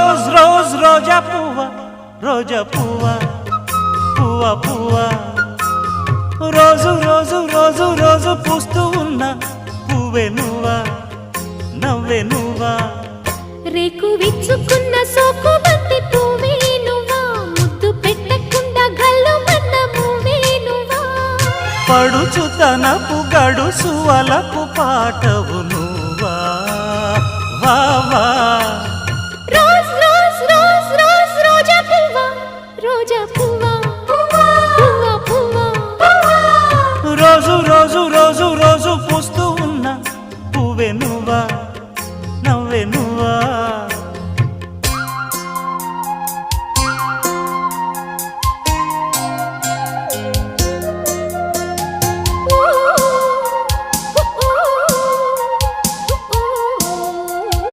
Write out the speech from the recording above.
rose rose రోజా పువ్వ రోజా పువ్వ పువ్వ పువ్వ రోజు రోజు రోజు రోజు పూస్తూ ఉన్న పువ్వే నువ్వా నవ్వే నువ్వా రేకు విచ్చుకున్న సోకు బంతి పువ్వే నువ్వా ముద్దు పెట్టకుండా గల్లు మన్న పువ్వే నువ్వా పడుచు తనపు గడుసు వలపు పాటవు నువ్వా వా వా రోజ్ రోజ్ రోజ్ రోజ్ రోజా పువ్వ రోజా పువ్వ పువ్వ పువ్వ రోజు రోజు రోజు రోజు పూస్తూ ఉన్న పువ్వే నువ్వా నవ్వే నువ్వా